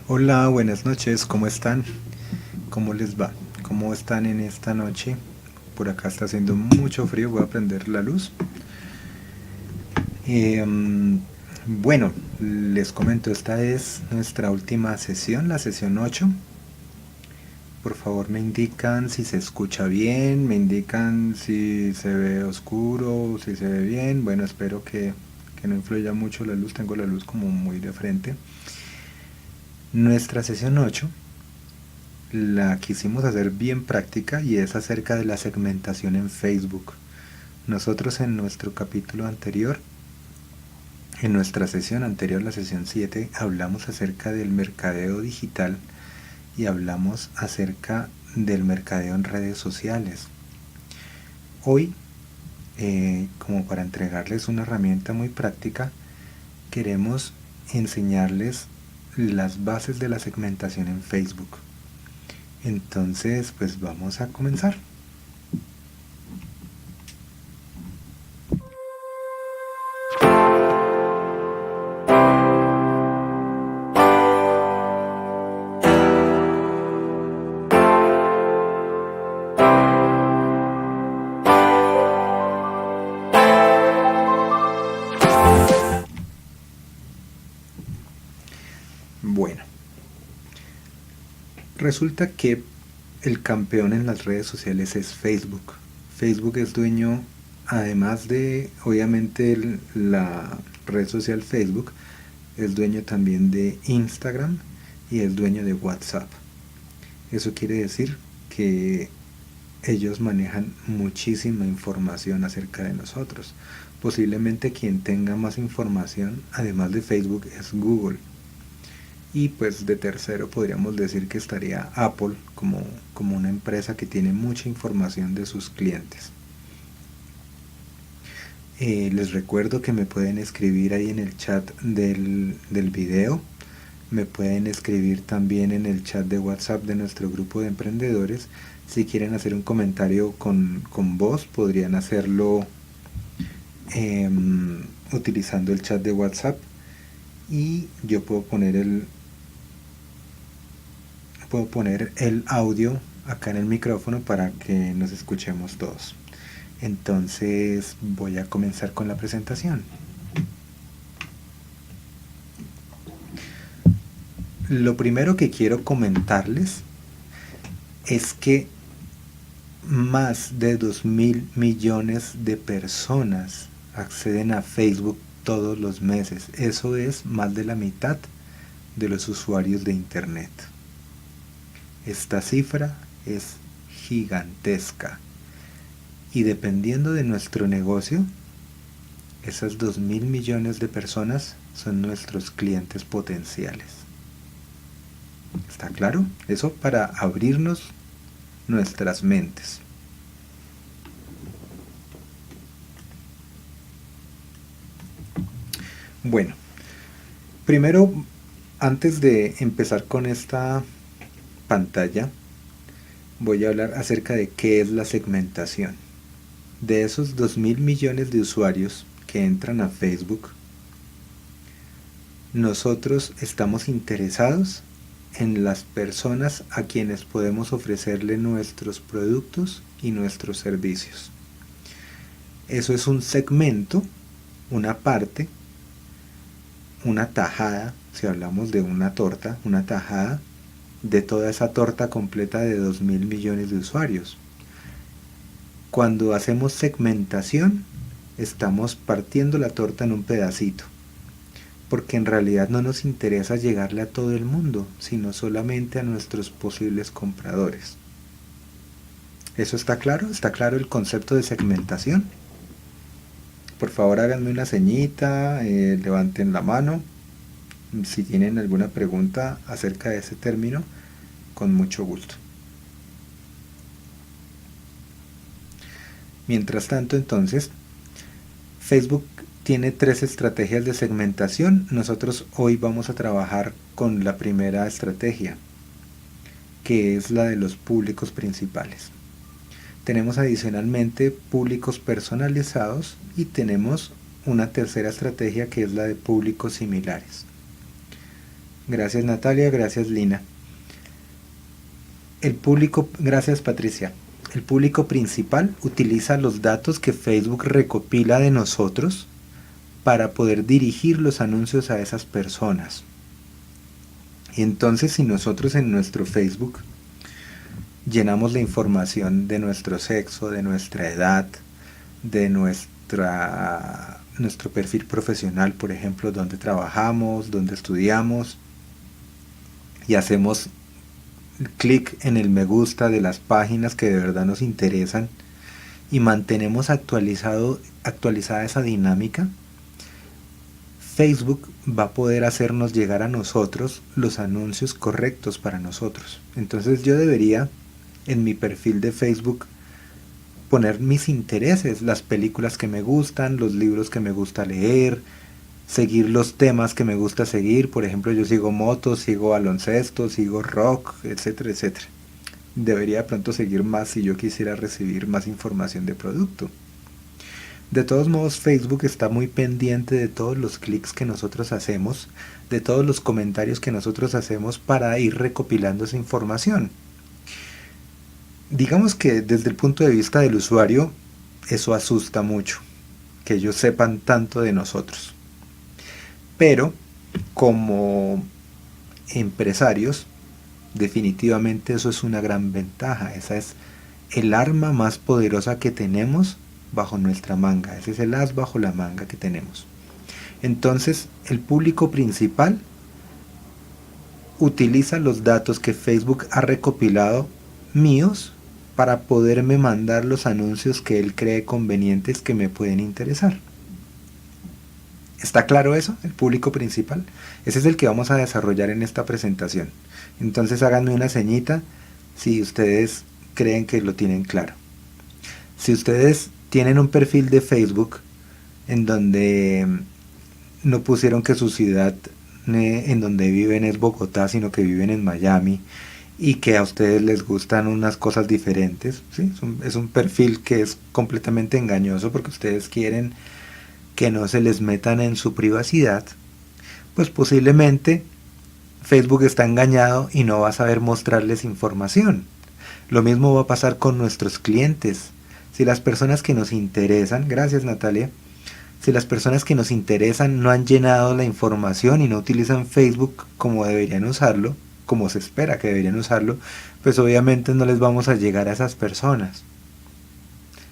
Hola, buenas noches, ¿cómo están? ¿Cómo les va? ¿Cómo están en esta noche? Por acá está haciendo mucho frío, voy a prender la luz. Bueno, les comento, esta es nuestra última sesión, la sesión 8. Por favor me indican si se escucha bien, me indican si se ve oscuro, si se ve bien. Bueno, espero que no influya mucho la luz, tengo la luz como muy de frente. Nuestra sesión 8 la quisimos hacer bien práctica y es acerca de la segmentación en Facebook. Nosotros en nuestro capítulo anterior, en nuestra sesión anterior, la sesión 7, hablamos acerca del mercadeo digital y hablamos acerca del mercadeo en redes sociales. Hoy, como para entregarles una herramienta muy práctica, queremos enseñarles las bases de la segmentación en Facebook. Entonces, pues vamos a comenzar. Bueno, resulta que el campeón en las redes sociales es Facebook. Facebook es dueño, además de, obviamente, la red social Facebook, es dueño también de Instagram y es dueño de WhatsApp. Eso quiere decir que ellos manejan muchísima información acerca de nosotros. Posiblemente quien tenga más información, además de Facebook, es Google. Y pues de tercero podríamos decir que estaría Apple como una empresa que tiene mucha información de sus clientes. Les recuerdo que me pueden escribir ahí en el chat del video. Me pueden escribir también en el chat de WhatsApp de nuestro grupo de emprendedores. Si quieren hacer un comentario con voz, podrían hacerlo utilizando el chat de WhatsApp. Y yo puedo poner el audio acá en el micrófono para que nos escuchemos todos. Entonces voy a comenzar con la presentación. Lo primero que quiero comentarles es que más de 2.000 millones de personas acceden a Facebook todos los meses. Eso es más de la mitad de los usuarios de Internet. Esta cifra es gigantesca. Y dependiendo de nuestro negocio, esas 2.000 millones de personas son nuestros clientes potenciales. ¿Está claro? Eso para abrirnos nuestras mentes. Bueno, primero, antes de empezar con esta pantalla, voy a hablar acerca de qué es la segmentación. De esos 2.000 millones de usuarios que entran a Facebook, nosotros estamos interesados en las personas a quienes podemos ofrecerle nuestros productos y nuestros servicios. Eso es un segmento, una parte, una tajada, si hablamos de una torta, una tajada de toda esa torta completa de 2.000 millones de usuarios. Cuando hacemos segmentación, estamos partiendo la torta en un pedacito, porque en realidad no nos interesa llegarle a todo el mundo, sino solamente a nuestros posibles compradores. ¿Eso está claro? ¿Está claro el concepto de segmentación? Por favor háganme una ceñita, levanten la mano si tienen alguna pregunta acerca de ese término, con mucho gusto. Mientras tanto, entonces, Facebook tiene 3 estrategias de segmentación. Nosotros hoy vamos a trabajar con la primera estrategia, que es la de los públicos principales. Tenemos adicionalmente públicos personalizados y tenemos una tercera estrategia que es la de públicos similares. Gracias Natalia, gracias Lina. Gracias Patricia. El público principal utiliza los datos que Facebook recopila de nosotros para poder dirigir los anuncios a esas personas. Y entonces si nosotros en nuestro Facebook llenamos la información de nuestro sexo, de nuestra edad, de nuestro perfil profesional, por ejemplo, dónde trabajamos, dónde estudiamos, y hacemos clic en el me gusta de las páginas que de verdad nos interesan y mantenemos actualizada esa dinámica, Facebook va a poder hacernos llegar a nosotros los anuncios correctos para nosotros. Entonces yo debería en mi perfil de Facebook poner mis intereses, las películas que me gustan, los libros que me gusta leer, seguir los temas que me gusta seguir. Por ejemplo, yo sigo motos, sigo baloncesto, sigo rock, etcétera, etcétera. Debería pronto seguir más si yo quisiera recibir más información de producto. De todos modos, Facebook está muy pendiente de todos los clics que nosotros hacemos, de todos los comentarios que nosotros hacemos para ir recopilando esa información. Digamos que desde el punto de vista del usuario, eso asusta mucho, que ellos sepan tanto de nosotros. Pero, como empresarios, definitivamente eso es una gran ventaja. Esa es el arma más poderosa que tenemos bajo nuestra manga. Ese es el as bajo la manga que tenemos. Entonces, el público principal utiliza los datos que Facebook ha recopilado míos para poderme mandar los anuncios que él cree convenientes que me pueden interesar. ¿Está claro eso? El público principal. Ese es el que vamos a desarrollar en esta presentación. Entonces háganme una señita si ustedes creen que lo tienen claro. Si ustedes tienen un perfil de Facebook en donde no pusieron que su ciudad en donde viven es Bogotá, sino que viven en Miami, y que a ustedes les gustan unas cosas diferentes, ¿sí? Es un perfil que es completamente engañoso porque ustedes quieren que no se les metan en su privacidad, pues posiblemente Facebook está engañado y no va a saber mostrarles información. Lo mismo va a pasar con nuestros clientes. Si las personas que nos interesan, gracias Natalia, si las personas que nos interesan no han llenado la información y no utilizan Facebook como deberían usarlo, como se espera que deberían usarlo, pues obviamente no les vamos a llegar a esas personas.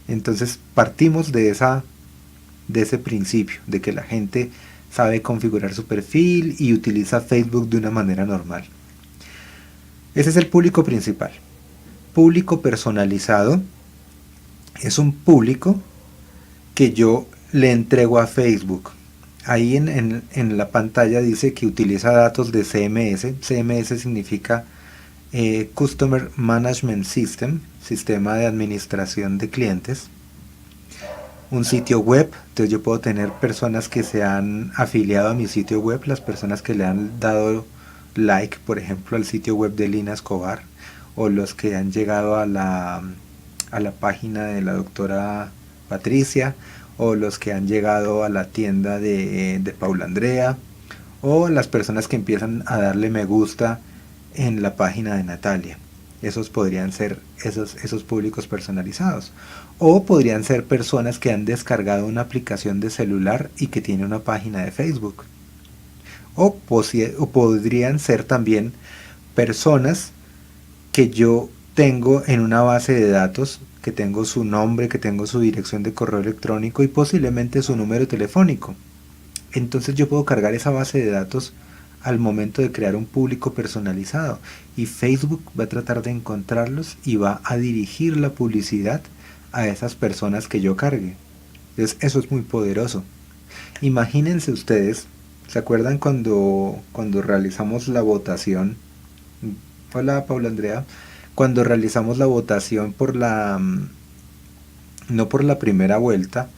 Entonces partimos de ese principio, de que la gente sabe configurar su perfil y utiliza Facebook de una manera normal. Ese es el público principal. Público personalizado es un público que yo le entrego a Facebook. Ahí en la pantalla dice que utiliza datos de CMS. CMS significa Customer Management System, sistema de administración de clientes. Un sitio web, entonces yo puedo tener personas que se han afiliado a mi sitio web, las personas que le han dado like, por ejemplo, al sitio web de Lina Escobar, o los que han llegado a la página de la doctora Patricia, o los que han llegado a la tienda de Paula Andrea, o las personas que empiezan a darle me gusta en la página de Natalia. Esos podrían ser esos públicos personalizados. O podrían ser personas que han descargado una aplicación de celular y que tiene una página de Facebook. O podrían ser también personas que yo tengo en una base de datos, que tengo su nombre, que tengo su dirección de correo electrónico y posiblemente su número telefónico. Entonces yo puedo cargar esa base de datos al momento de crear un público personalizado, y Facebook va a tratar de encontrarlos y va a dirigir la publicidad a esas personas que yo cargue. Entonces eso es muy poderoso. Imagínense ustedes, ¿se acuerdan cuando realizamos la votación? Hola Paula Andrea. Cuando realizamos la votación no por la primera vuelta,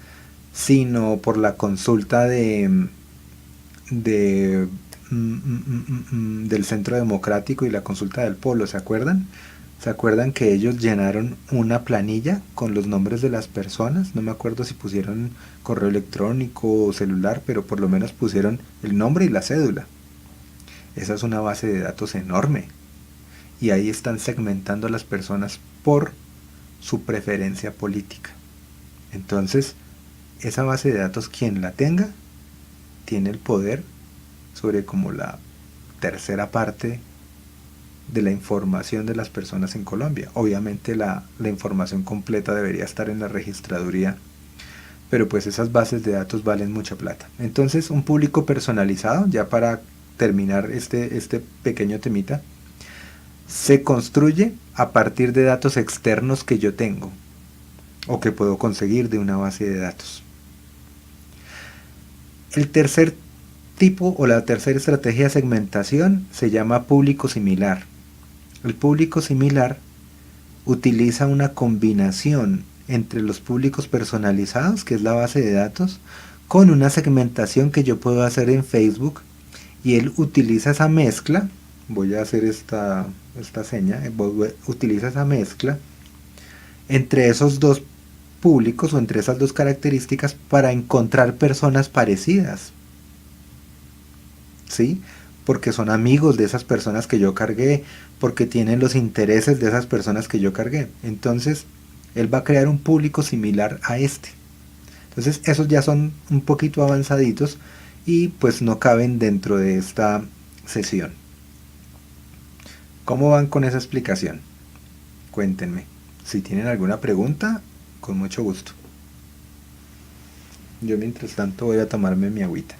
sino por la consulta del Centro Democrático y la consulta del Polo, ¿se acuerdan? ¿Se acuerdan que ellos llenaron una planilla con los nombres de las personas? No me acuerdo si pusieron correo electrónico o celular, pero por lo menos pusieron el nombre y la cédula. Esa es una base de datos enorme. Y ahí están segmentando a las personas por su preferencia política. Entonces, esa base de datos, quien la tenga, tiene el poder sobre como la tercera parte de la información de las personas en Colombia. Obviamente la información completa debería estar en la registraduría, pero pues esas bases de datos valen mucha plata. Entonces, un público personalizado, ya para terminar este pequeño temita, se construye a partir de datos externos que yo tengo o que puedo conseguir de una base de datos. El tercer tipo o la tercera estrategia de segmentación se llama público similar. El público similar utiliza una combinación entre los públicos personalizados, que es la base de datos, con una segmentación que yo puedo hacer en Facebook, y él utiliza esa mezcla. Voy a hacer esta seña. Utiliza esa mezcla entre esos dos públicos o entre esas dos características para encontrar personas parecidas, ¿sí? Porque son amigos de esas personas que yo cargué, porque tienen los intereses de esas personas que yo cargué. Entonces, él va a crear un público similar a este. Entonces, esos ya son un poquito avanzaditos y pues no caben dentro de esta sesión. ¿Cómo van con esa explicación? Cuéntenme. Si tienen alguna pregunta, con mucho gusto. Yo mientras tanto voy a tomarme mi agüita.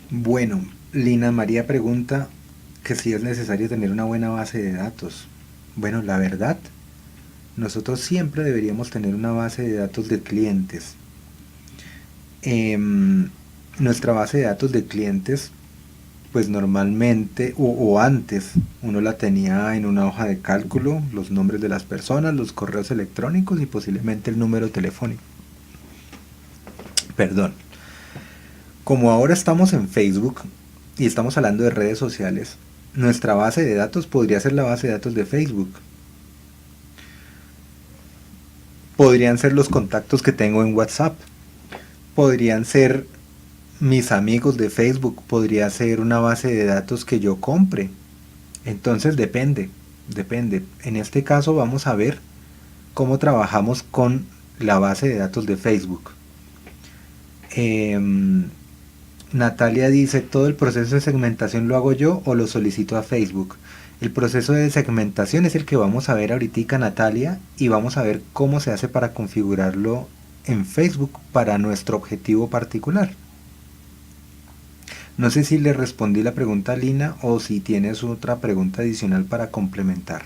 Bueno, Lina María pregunta que si es necesario tener una buena base de datos. Bueno, la verdad, nosotros siempre deberíamos tener una base de datos de clientes. Nuestra base de datos de clientes, pues normalmente, o antes, uno la tenía en una hoja de cálculo, los nombres de las personas, los correos electrónicos y posiblemente el número telefónico. Perdón. Como ahora estamos en Facebook y estamos hablando de redes sociales, nuestra base de datos podría ser la base de datos de Facebook. Podrían ser los contactos que tengo en WhatsApp. Podrían ser mis amigos de Facebook. Podría ser una base de datos que yo compre. Entonces depende. En este caso vamos a ver cómo trabajamos con la base de datos de Facebook. Natalia dice, ¿todo el proceso de segmentación lo hago yo o lo solicito a Facebook? El proceso de segmentación es el que vamos a ver ahorita, Natalia, y vamos a ver cómo se hace para configurarlo en Facebook para nuestro objetivo particular. No sé si le respondí la pregunta a Lina o si tienes otra pregunta adicional para complementar.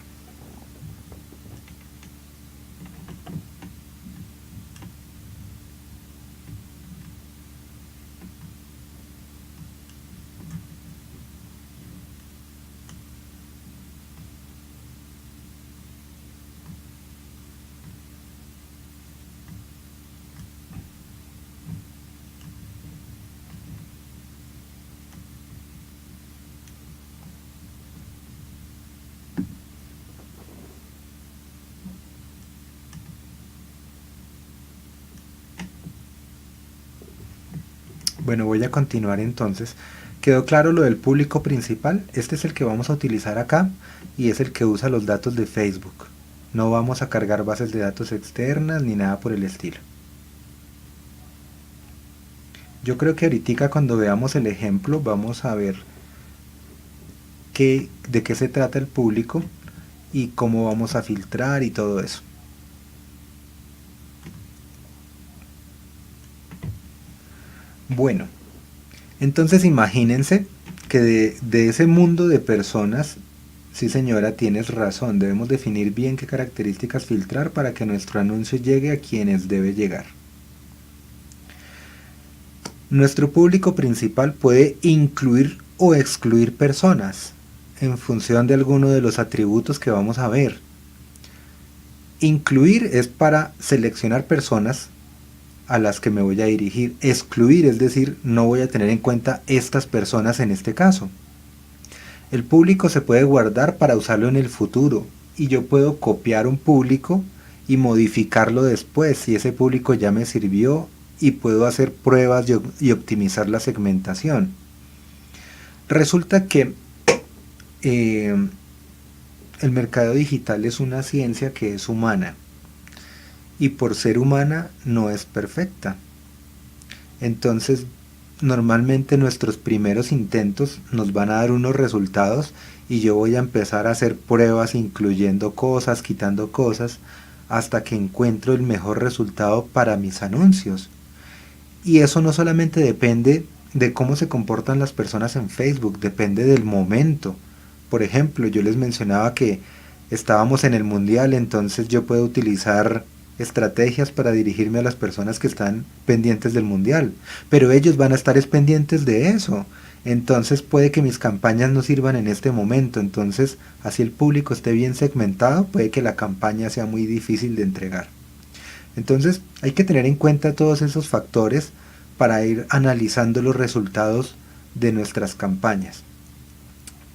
Bueno, voy a continuar entonces. ¿Quedó claro lo del público principal? Este es el que vamos a utilizar acá y es el que usa los datos de Facebook. No vamos a cargar bases de datos externas ni nada por el estilo. Yo creo que ahorita cuando veamos el ejemplo vamos a ver de qué se trata el público y cómo vamos a filtrar y todo eso. Bueno, Entonces imagínense que de ese mundo de personas, sí señora, tienes razón, debemos definir bien qué características filtrar para que nuestro anuncio llegue a quienes debe llegar. Nuestro público principal puede incluir o excluir personas en función de alguno de los atributos que vamos a ver. Incluir es para seleccionar personas a las que me voy a dirigir. Excluir es decir, no voy a tener en cuenta estas personas en este caso. El público se puede guardar para usarlo en el futuro y yo puedo copiar un público y modificarlo después si ese público ya me sirvió, y puedo hacer pruebas y optimizar la segmentación. Resulta que el mercado digital es una ciencia que es humana y por ser humana no es perfecta. Entonces, normalmente nuestros primeros intentos nos van a dar unos resultados y yo voy a empezar a hacer pruebas incluyendo cosas, quitando cosas, hasta que encuentro el mejor resultado para mis anuncios. Y eso no solamente depende de cómo se comportan las personas en Facebook, depende del momento. Por ejemplo, yo les mencionaba que estábamos en el mundial, entonces yo puedo utilizar estrategias para dirigirme a las personas que están pendientes del mundial, pero ellos van a estar pendientes de eso. Entonces puede que mis campañas no sirvan en este momento, entonces así el público esté bien segmentado, puede que la campaña sea muy difícil de entregar. Entonces hay que tener en cuenta todos esos factores para ir analizando los resultados de nuestras campañas.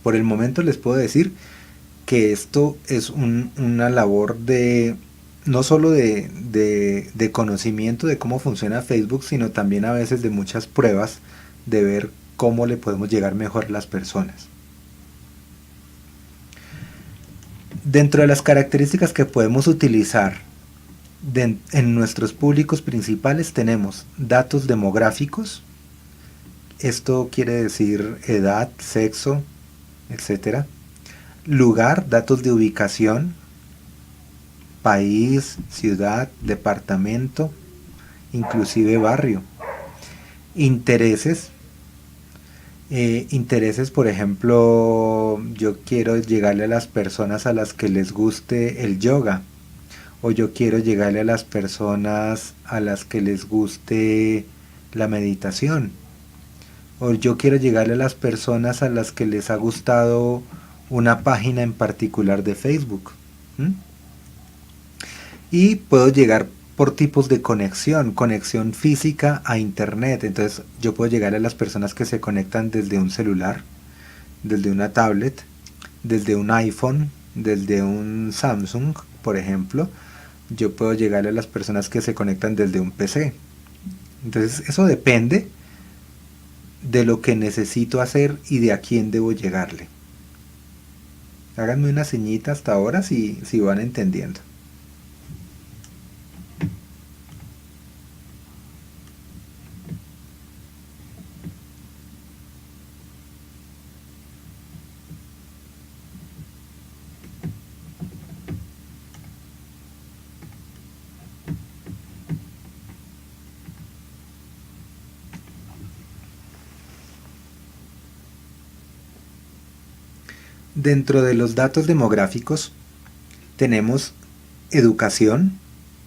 Por el momento les puedo decir que esto es una labor de no solo de conocimiento de cómo funciona Facebook, sino también a veces de muchas pruebas de ver cómo le podemos llegar mejor a las personas. Dentro de las características que podemos utilizar en nuestros públicos principales tenemos datos demográficos. Esto quiere decir edad, sexo, etc. Lugar, datos de ubicación, país, ciudad, departamento, inclusive barrio. Intereses. Intereses, por ejemplo, yo quiero llegarle a las personas a las que les guste el yoga, o yo quiero llegarle a las personas a las que les guste la meditación, o yo quiero llegarle a las personas a las que les ha gustado una página en particular de Facebook. ¿Mm? Y puedo llegar por tipos de conexión física a internet. Entonces yo puedo llegar a las personas que se conectan desde un celular, desde una tablet, desde un iPhone, desde un Samsung, por ejemplo. Yo puedo llegar a las personas que se conectan desde un PC. Entonces eso depende de lo que necesito hacer y de a quién debo llegarle. Háganme una señita hasta ahora si van entendiendo. Dentro de los datos demográficos tenemos educación.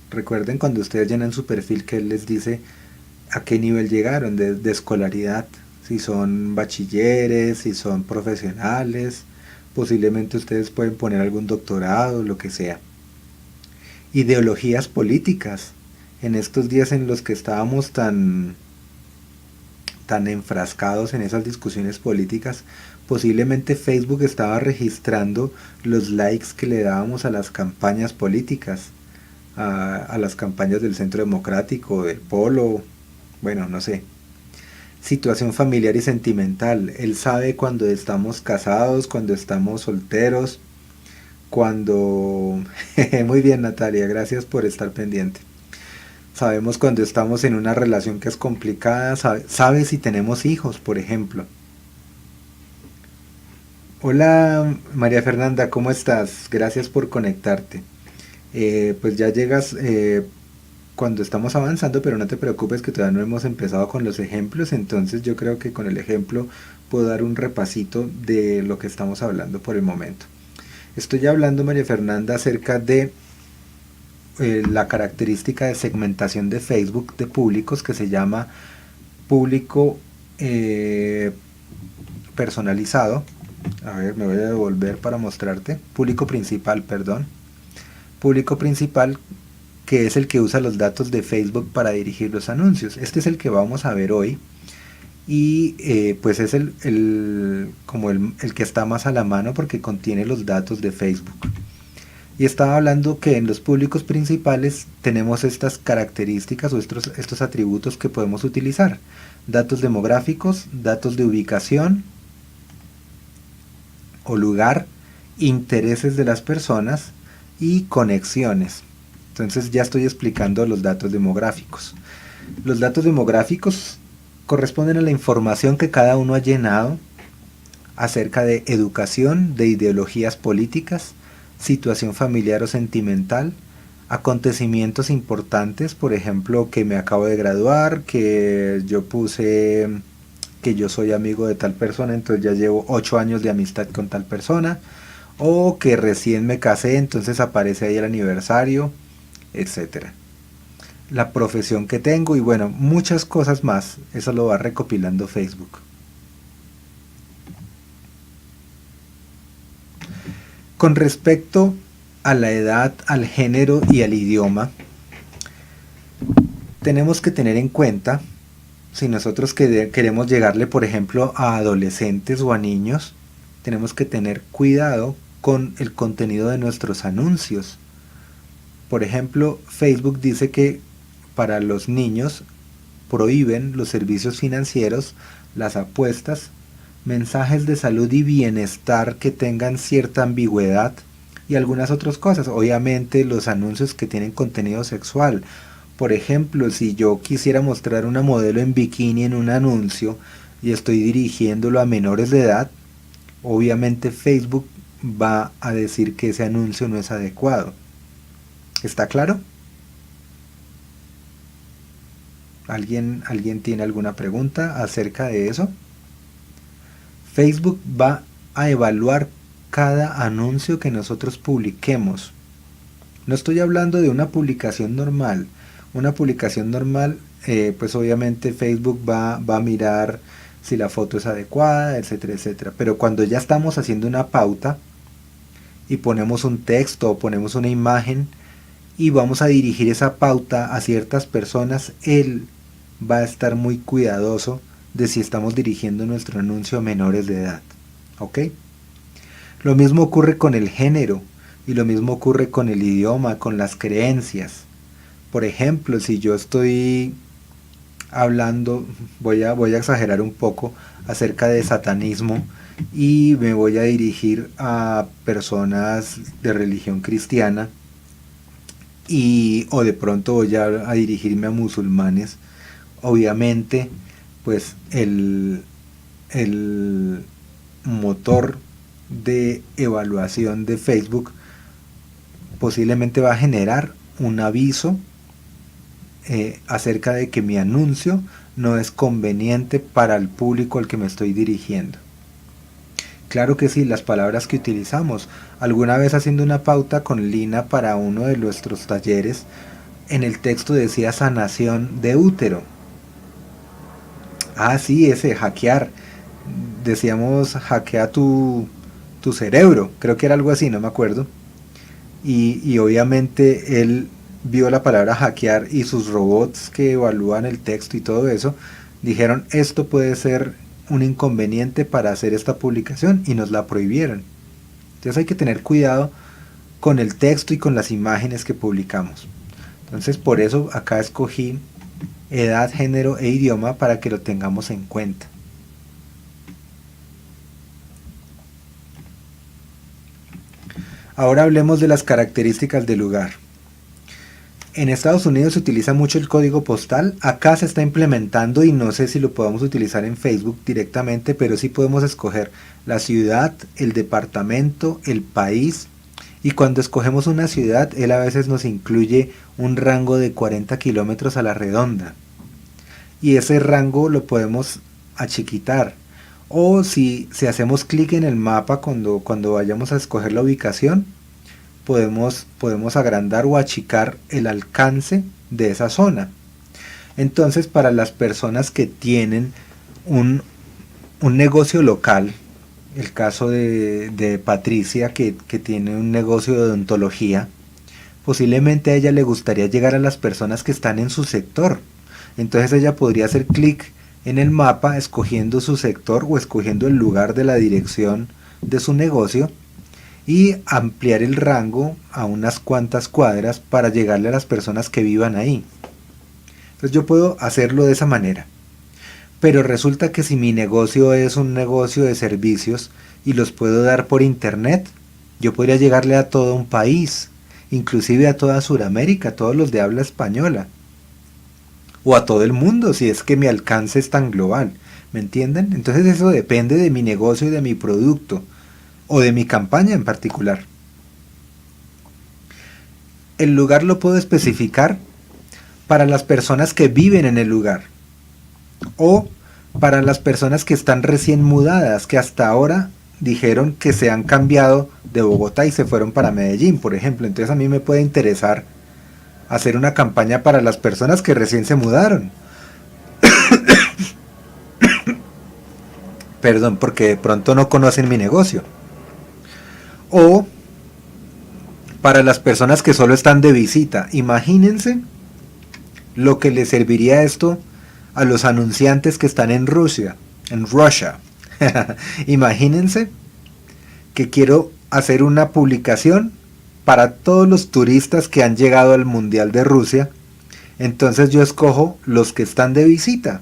Recuerden cuando ustedes llenan su perfil que él les dice a qué nivel llegaron de escolaridad, si son bachilleres, si son profesionales, posiblemente ustedes pueden poner algún doctorado, lo que sea. Ideologías políticas. En estos días en los que estábamos tan enfrascados en esas discusiones políticas, posiblemente Facebook estaba registrando los likes que le dábamos a las campañas políticas, a las campañas del Centro Democrático, del Polo, bueno, no sé. Situación familiar y sentimental. Él sabe cuando estamos casados, cuando estamos solteros, cuando... Muy bien, Natalia, gracias por estar pendiente. Sabemos cuando estamos en una relación que es complicada, sabe si tenemos hijos, por ejemplo. Hola María Fernanda, ¿cómo estás? Gracias por conectarte. Pues ya llegas cuando estamos avanzando, pero no te preocupes que todavía no hemos empezado con los ejemplos, entonces yo creo que con el ejemplo puedo dar un repasito de lo que estamos hablando por el momento. Estoy hablando, María Fernanda, acerca de la característica de segmentación de Facebook de públicos que se llama público personalizado. A ver, me voy a devolver para mostrarte. Público principal, perdón. Público principal, que es el que usa los datos de Facebook para dirigir los anuncios. Este es el que vamos a ver hoy y pues es como el que está más a la mano porque contiene los datos de Facebook. Y estaba hablando que en los públicos principales tenemos estas características o estos atributos que podemos utilizar. Datos demográficos, datos de ubicación o lugar, intereses de las personas y conexiones. Entonces ya estoy explicando los datos demográficos. Los datos demográficos corresponden a la información que cada uno ha llenado acerca de educación, de ideologías políticas, situación familiar o sentimental, acontecimientos importantes, por ejemplo, que me acabo de graduar, que yo puse que yo soy amigo de tal persona, entonces ya llevo 8 años de amistad con tal persona, o que recién me casé, entonces aparece ahí el aniversario, etcétera. La profesión que tengo y bueno, muchas cosas más, eso lo va recopilando Facebook. Con respecto a la edad, al género y al idioma, tenemos que tener en cuenta, si nosotros queremos llegarle, por ejemplo, a adolescentes o a niños, tenemos que tener cuidado con el contenido de nuestros anuncios. Por ejemplo, Facebook dice que para los niños prohíben los servicios financieros, las apuestas, mensajes de salud y bienestar que tengan cierta ambigüedad y algunas otras cosas. Obviamente los anuncios que tienen contenido sexual. Por ejemplo, si yo quisiera mostrar una modelo en bikini en un anuncio y estoy dirigiéndolo a menores de edad, obviamente Facebook va a decir que ese anuncio no es adecuado. ¿Está claro? ¿Alguien tiene alguna pregunta acerca de eso? Facebook va a evaluar cada anuncio que nosotros publiquemos. No estoy hablando de una publicación normal. Una publicación normal, pues obviamente Facebook va a mirar si la foto es adecuada, etcétera, etcétera. Pero cuando ya estamos haciendo una pauta y ponemos un texto o ponemos una imagen y vamos a dirigir esa pauta a ciertas personas, él va a estar muy cuidadoso de si estamos dirigiendo nuestro anuncio a menores de edad. ¿Ok? Lo mismo ocurre con el género y lo mismo ocurre con el idioma, con las creencias. Por ejemplo, si yo estoy hablando, voy a exagerar un poco acerca de satanismo y me voy a dirigir a personas de religión cristiana o de pronto voy a dirigirme a musulmanes, obviamente pues el motor de evaluación de Facebook posiblemente va a generar un aviso acerca de que mi anuncio no es conveniente para el público al que me estoy dirigiendo. Claro que sí, las palabras que utilizamos. Alguna vez haciendo una pauta con Lina para uno de nuestros talleres, en el texto decía sanación de útero. Ah, sí, ese, hackear. Decíamos hackea tu cerebro, creo que era algo así, no me acuerdo. Y obviamente él vio la palabra hackear y sus robots que evalúan el texto y todo eso, dijeron esto puede ser un inconveniente para hacer esta publicación y nos la prohibieron. Entonces hay que tener cuidado con el texto y con las imágenes que publicamos. Entonces por eso acá escogí edad, género e idioma para que lo tengamos en cuenta. Ahora hablemos de las características del lugar. En Estados Unidos se utiliza mucho el código postal, acá se está implementando y no sé si lo podemos utilizar en Facebook directamente, pero sí podemos escoger la ciudad, el departamento, el país Y cuando escogemos una ciudad, él a veces nos incluye un rango de 40 kilómetros a la redonda. Y ese rango lo podemos achiquitar. O si hacemos clic en el mapa cuando vayamos a escoger la ubicación, podemos agrandar o achicar el alcance de esa zona. Entonces, para las personas que tienen un negocio local, el caso de Patricia, que tiene un negocio de odontología, posiblemente a ella le gustaría llegar a las personas que están en su sector. Entonces ella podría hacer clic en el mapa escogiendo su sector o escogiendo el lugar de la dirección de su negocio y ampliar el rango a unas cuantas cuadras para llegarle a las personas que vivan ahí. Entonces yo puedo hacerlo de esa manera. Pero resulta que si mi negocio es un negocio de servicios y los puedo dar por internet, yo podría llegarle a todo un país, inclusive a toda Sudamérica, a todos los de habla española, o a todo el mundo si es que mi alcance es tan global. ¿Me entienden? Entonces eso depende de mi negocio y de mi producto, o de mi campaña en particular. El lugar lo puedo especificar para las personas que viven en el lugar, o para las personas que están recién mudadas, que hasta ahora dijeron que se han cambiado de Bogotá y se fueron para Medellín, por ejemplo. Entonces a mí me puede interesar hacer una campaña para las personas que recién se mudaron. Perdón, porque de pronto no conocen mi negocio. O para las personas que solo están de visita. Imagínense lo que le serviría esto a los anunciantes que están en Rusia. Imagínense que quiero hacer una publicación para todos los turistas que han llegado al Mundial de Rusia. Entonces yo escojo los que están de visita.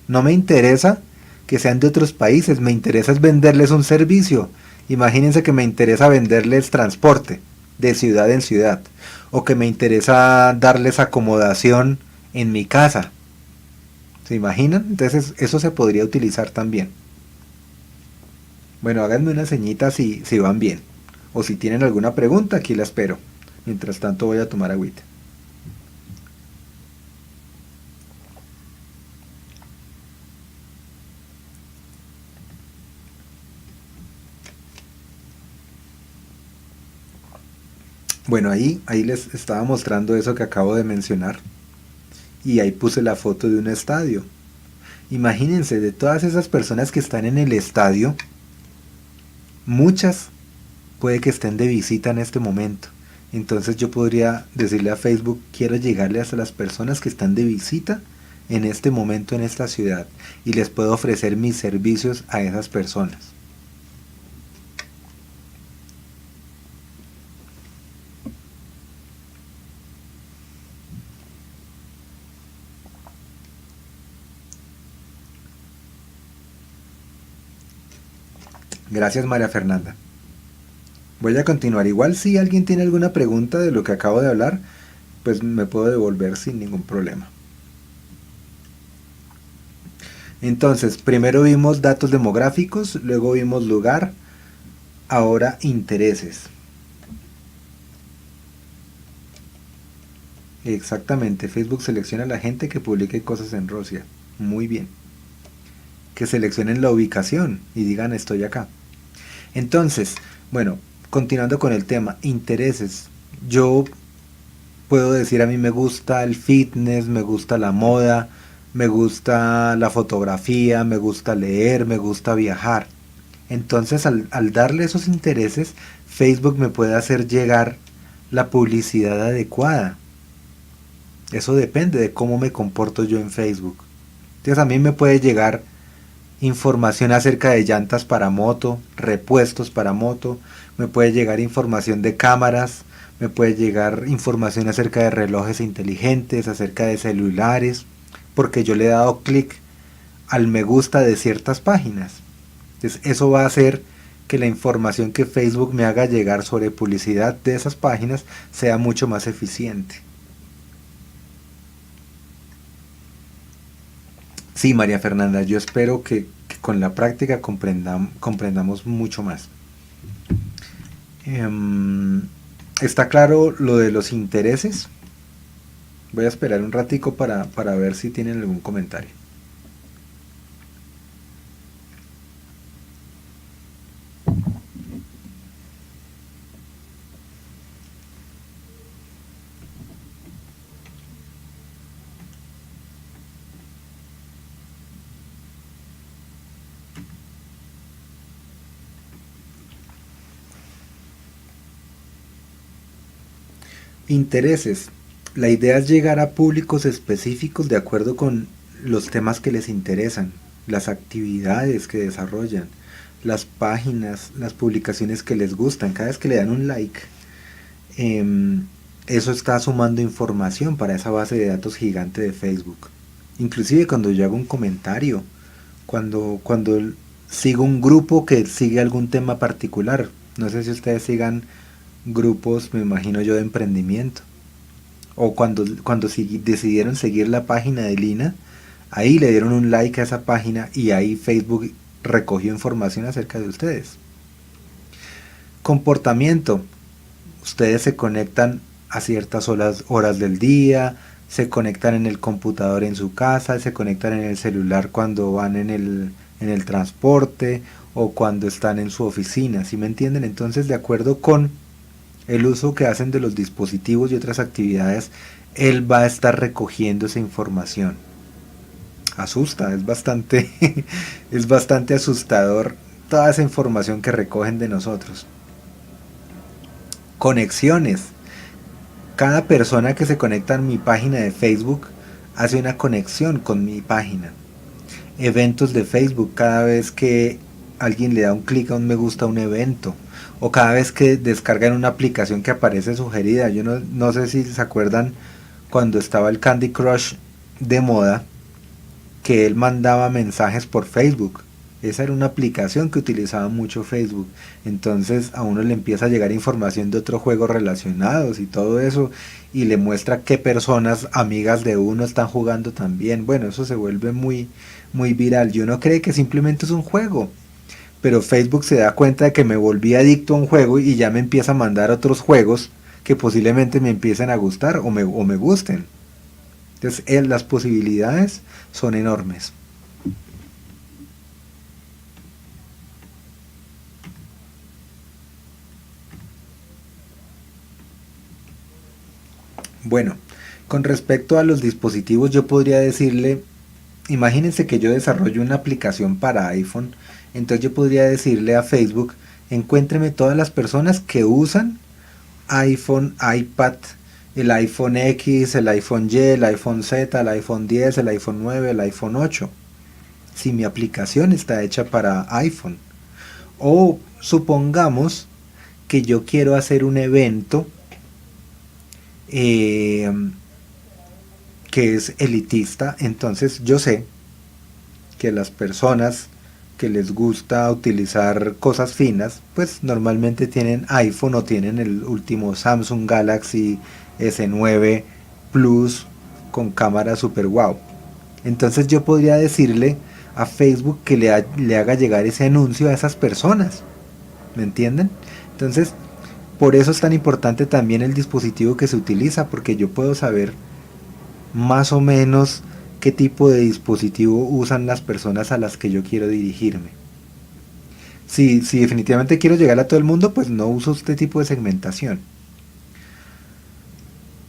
No me interesa que sean de otros países, me interesa es venderles un servicio. Imagínense que me interesa venderles transporte de ciudad en ciudad, o que me interesa darles acomodación en mi casa. ¿Se imaginan? Entonces eso se podría utilizar también. Bueno, háganme una señita si van bien. O si tienen alguna pregunta, aquí la espero. Mientras tanto voy a tomar agüita. Bueno, ahí les estaba mostrando eso que acabo de mencionar. Y ahí puse la foto de un estadio. Imagínense, de todas esas personas que están en el estadio, muchas puede que estén de visita en este momento. Entonces yo podría decirle a Facebook, quiero llegarle hasta las personas que están de visita en este momento en esta ciudad, y les puedo ofrecer mis servicios a esas personas. Gracias, María Fernanda. Voy a continuar. Igual si alguien tiene alguna pregunta de lo que acabo de hablar, pues me puedo devolver sin ningún problema. Entonces, primero vimos datos demográficos, luego vimos lugar, ahora intereses. Exactamente, Facebook selecciona a la gente que publique cosas en Rusia. Muy bien. Que seleccionen la ubicación y digan estoy acá. Entonces, bueno, continuando con el tema, intereses. Yo puedo decir, a mí me gusta el fitness, me gusta la moda, me gusta la fotografía, me gusta leer, me gusta viajar. Entonces, al darle esos intereses, Facebook me puede hacer llegar la publicidad adecuada. Eso depende de cómo me comporto yo en Facebook. Entonces a mí me puede llegar información acerca de llantas para moto, repuestos para moto, me puede llegar información de cámaras, me puede llegar información acerca de relojes inteligentes, acerca de celulares, porque yo le he dado clic al me gusta de ciertas páginas. Entonces eso va a hacer que la información que Facebook me haga llegar sobre publicidad de esas páginas sea mucho más eficiente. Sí, María Fernanda, yo espero que con la práctica comprendamos mucho más. ¿Está claro lo de los intereses? Voy a esperar un ratico para ver si tienen algún comentario. Intereses. La idea es llegar a públicos específicos de acuerdo con los temas que les interesan, las actividades que desarrollan, las páginas, las publicaciones que les gustan. Cada vez que le dan un like, em, eso está sumando información para esa base de datos gigante de Facebook. Inclusive cuando yo hago un comentario, cuando sigo un grupo que sigue algún tema particular. No sé si ustedes sigan grupos, me imagino yo, de emprendimiento. O cuando decidieron seguir la página de Lina, ahí le dieron un like a esa página y ahí Facebook recogió información acerca de ustedes. Comportamiento. Ustedes se conectan a ciertas horas del día, se conectan en el computador en su casa, se conectan en el celular cuando van en el transporte o cuando están en su oficina, ¿sí me entienden? Entonces, de acuerdo con el uso que hacen de los dispositivos y otras actividades, él va a estar recogiendo esa información. Asusta, es bastante, es bastante asustador toda esa información que recogen de nosotros. Conexiones. Cada persona que se conecta a mi página de Facebook hace una conexión con mi página. Eventos de Facebook, cada vez que alguien le da un clic a un me gusta a un evento, o cada vez que descargan una aplicación que aparece sugerida. Yo no sé si se acuerdan cuando estaba el Candy Crush de moda, que él mandaba mensajes por Facebook. Esa era una aplicación que utilizaba mucho Facebook. Entonces a uno le empieza a llegar información de otros juegos relacionados y todo eso, y le muestra qué personas amigas de uno están jugando también. Bueno, eso se vuelve muy viral. Y uno cree que simplemente es un juego, pero Facebook se da cuenta de que me volví adicto a un juego y ya me empieza a mandar otros juegos que posiblemente me empiecen a gustar o me gusten. Entonces, las posibilidades son enormes. Bueno, con respecto a los dispositivos, yo podría decirle, imagínense que yo desarrollo una aplicación para iPhone, entonces yo podría decirle a Facebook, encuéntreme todas las personas que usan iPhone, iPad, el iPhone X, el iPhone Y, el iPhone Z, el iPhone 10, el iPhone 9, el iPhone 8. Si mi aplicación está hecha para iPhone. O supongamos que yo quiero hacer un evento eh, que es elitista, entonces yo sé que las personas que les gusta utilizar cosas finas, pues normalmente tienen iPhone o tienen el último Samsung Galaxy S9 Plus con cámara super wow. Entonces yo podría decirle a Facebook que le haga llegar ese anuncio a esas personas. ¿Me entienden? Entonces, por eso es tan importante también el dispositivo que se utiliza, porque yo puedo saber más o menos qué tipo de dispositivo usan las personas a las que yo quiero dirigirme. Si definitivamente quiero llegar a todo el mundo, pues no uso este tipo de segmentación.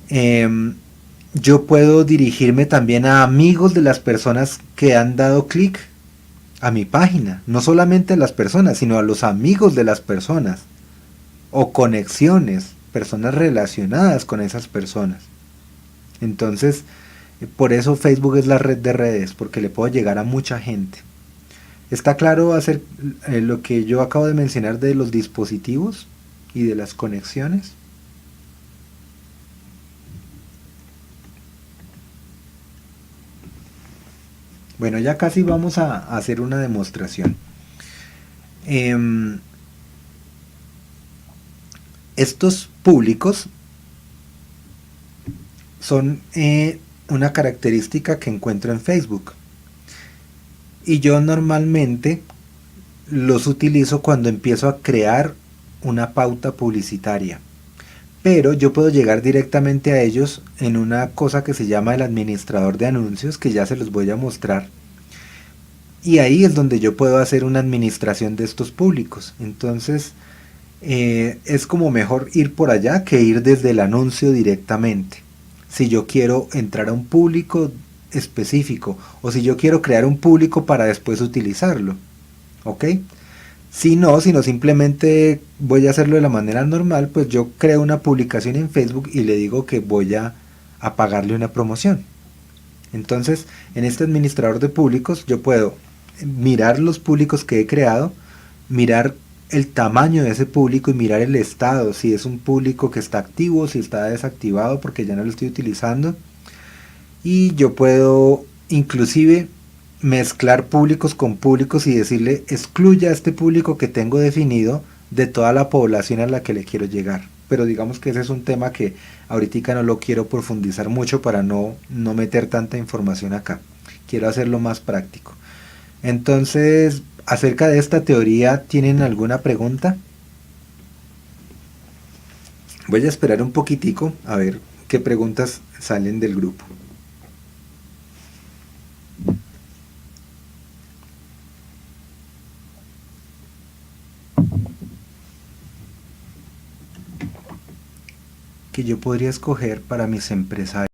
Em, yo puedo dirigirme también a amigos de las personas que han dado clic a mi página. No solamente a las personas, sino a los amigos de las personas. O conexiones, personas relacionadas con esas personas. Entonces, por eso Facebook es la red de redes, porque le puedo llegar a mucha gente. ¿Está claro hacer lo que yo acabo de mencionar de los dispositivos y de las conexiones? Bueno, ya casi vamos a hacer una demostración. Em, estos públicos son una característica que encuentro en Facebook. Y yo normalmente los utilizo cuando empiezo a crear una pauta publicitaria. pero yo puedo llegar directamente a ellos en una cosa que se llama el administrador de anuncios, que ya se los voy a mostrar. Y ahí es donde yo puedo hacer una administración de estos públicos. Entonces, es como mejor ir por allá que ir desde el anuncio directamente. Si yo quiero entrar a un público específico o si yo quiero crear un público para después utilizarlo. ¿Ok? Si no, sino simplemente voy a hacerlo de la manera normal, pues yo creo una publicación en Facebook y le digo que voy a pagarle una promoción. Entonces, en este administrador de públicos yo puedo mirar los públicos que he creado, mirar el tamaño de ese público y mirar el estado, si es un público que está activo, si está desactivado porque ya no lo estoy utilizando. Y yo puedo inclusive mezclar públicos con públicos y decirle excluya a este público que tengo definido de toda la población a la que le quiero llegar. Pero digamos que ese es un tema que ahorita no lo quiero profundizar mucho para no meter tanta información acá. Quiero hacerlo más práctico. Entonces, acerca de esta teoría, ¿tienen alguna pregunta? Voy a esperar un poquitico a ver qué preguntas salen del grupo. Que yo podría escoger para mis empresarios.